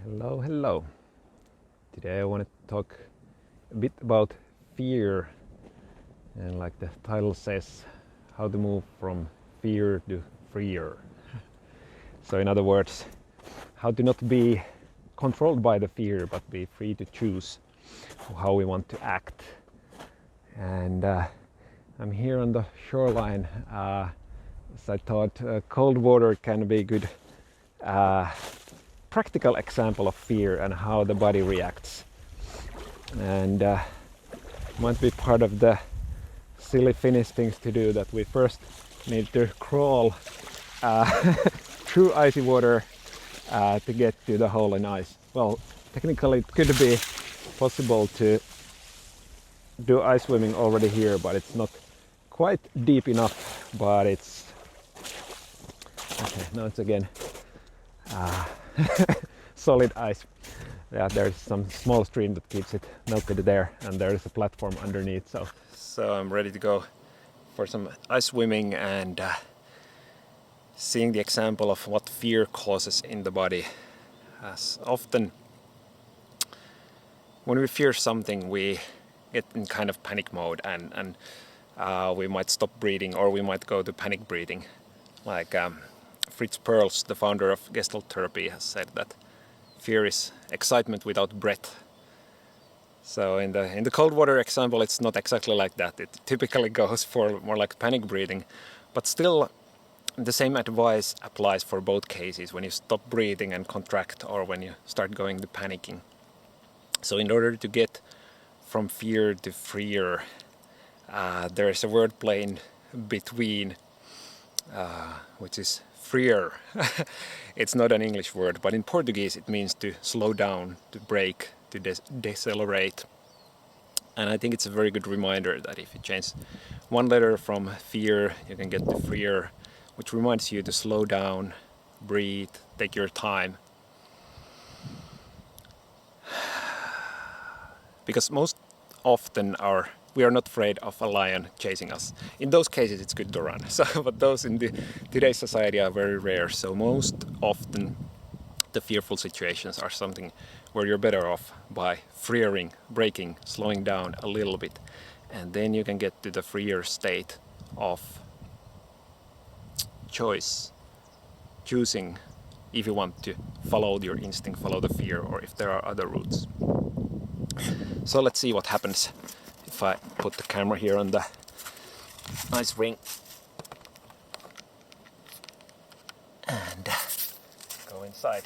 Hello, hello. Today I want to talk a bit about fear, and like the title says, how to move from fear to freer. So in other words, how to not be controlled by the fear but be free to choose how we want to act. And I'm here on the shoreline, as I thought cold water can be good practical example of fear and how the body reacts, and might be part of the silly Finnish things to do, that we first need to crawl through icy water to get to the hole in ice. Well, technically it could be possible to do ice swimming already here, but it's not quite deep enough. But it's okay, now it's again solid ice. Yeah, there's some small stream that keeps it melted there, and there is a platform underneath. So I'm ready to go for some ice swimming and seeing the example of what fear causes in the body. As often when we fear something, we get in kind of panic mode, and we might stop breathing, or we might go to panic breathing. Like Fritz Perls, the founder of Gestalt therapy, has said that fear is excitement without breath. So in the cold water example, it's not exactly like that. It typically goes for more like panic breathing, but still the same advice applies for both cases, when you stop breathing and contract, or when you start going to panicking. So in order to get from fear to freer, there is a word play in between, which is Frear. It's not an English word, but in Portuguese it means to slow down, to brake, to decelerate. And I think it's a very good reminder that if you change one letter from fear, you can get to freer, which reminds you to slow down, breathe, take your time. Because most often we are not afraid of a lion chasing us. In those cases it's good to run. But those in today's society are very rare. So most often the fearful situations are something where you're better off by freering, braking, slowing down a little bit. And then you can get to the freer state of choice, choosing if you want to follow your instinct, follow the fear, or if there are other routes. So let's see what happens if I put the camera here on the ice ring and go inside.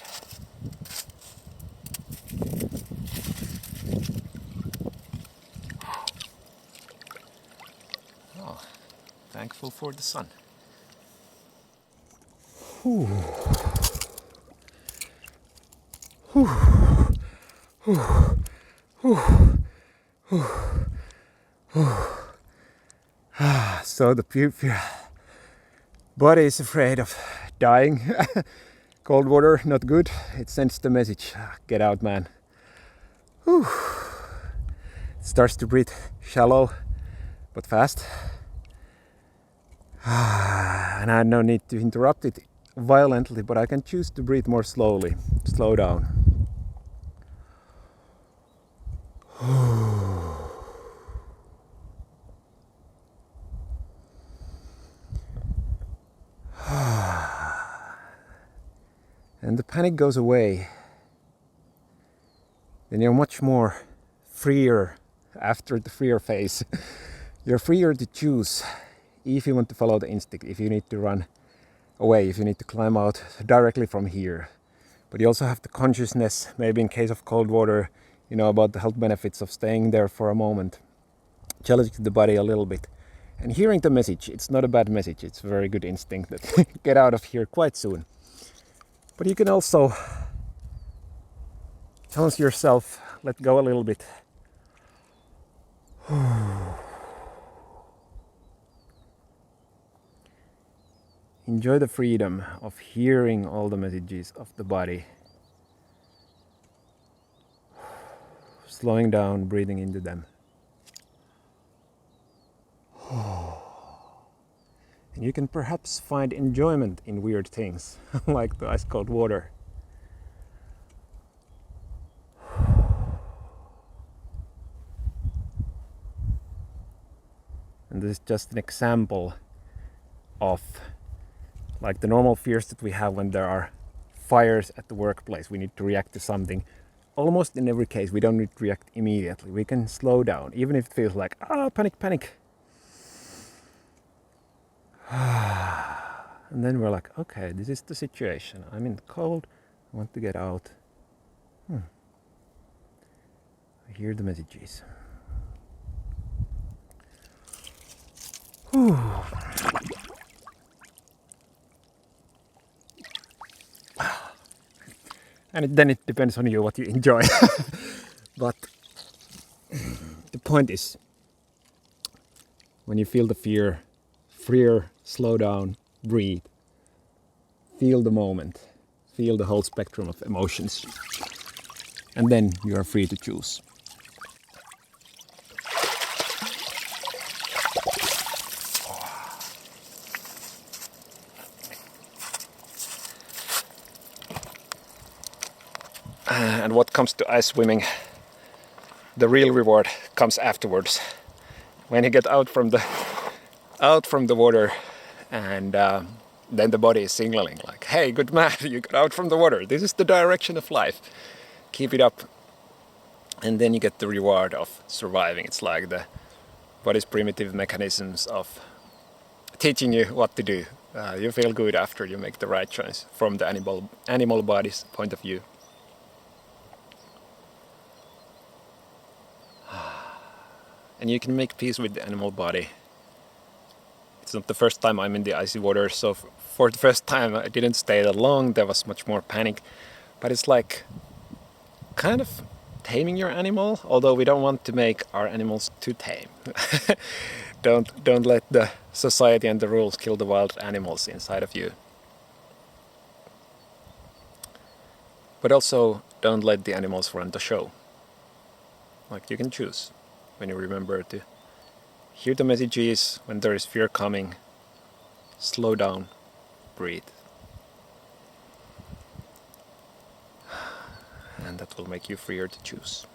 Oh, thankful for the sun. Whew. Whew. Whew. Whew. So the body is afraid of dying. Cold water, not good. It sends the message, get out, man. Whew. It starts to breathe shallow but fast. And I have no need to interrupt it violently, but I can choose to breathe more slowly, slow down. And the panic goes away. Then you're much more freer after the freer phase. You're freer to choose if you want to follow the instinct, if you need to run away, if you need to climb out directly from here. But you also have the consciousness, maybe in case of cold water, about the health benefits of staying there for a moment, challenging the body a little bit. And hearing the message, it's not a bad message, it's a very good instinct that get out of here quite soon. But you can also challenge yourself, let go a little bit. Enjoy the freedom of hearing all the messages of the body. Slowing down, breathing into them. And you can perhaps find enjoyment in weird things, like the ice cold water. this is just an example of like the normal fears that we have when there are fires at the workplace. We need to react to something. Almost in every case, we don't need to react immediately. We can slow down, even if it feels like, panic, panic. And then we're like, okay, this is the situation. I'm in the cold. I want to get out. I hear the messages. Whew. And then it depends on you what you enjoy. But the point is, when you feel the fear, Frear, slow down, breathe, feel the moment, feel the whole spectrum of emotions, and then you are free to choose. And what comes to ice swimming, the real reward comes afterwards. When you get out from the water, and then the body is signaling like, hey, good man, you got out from the water. This is the direction of life. Keep it up. And then you get the reward of surviving. It's like the body's primitive mechanisms of teaching you what to do. You feel good after you make the right choice from the animal body's point of view. And you can make peace with the animal body. It's not the first time I'm in the icy water, so for the first time I didn't stay that long. There was much more panic, but it's like kind of taming your animal, although we don't want to make our animals too tame. Don't let the society and the rules kill the wild animals inside of you. But also don't let the animals run the show. Like, you can choose when you remember to hear the messages when there is fear coming. Slow down, breathe. And that will make you freer to choose.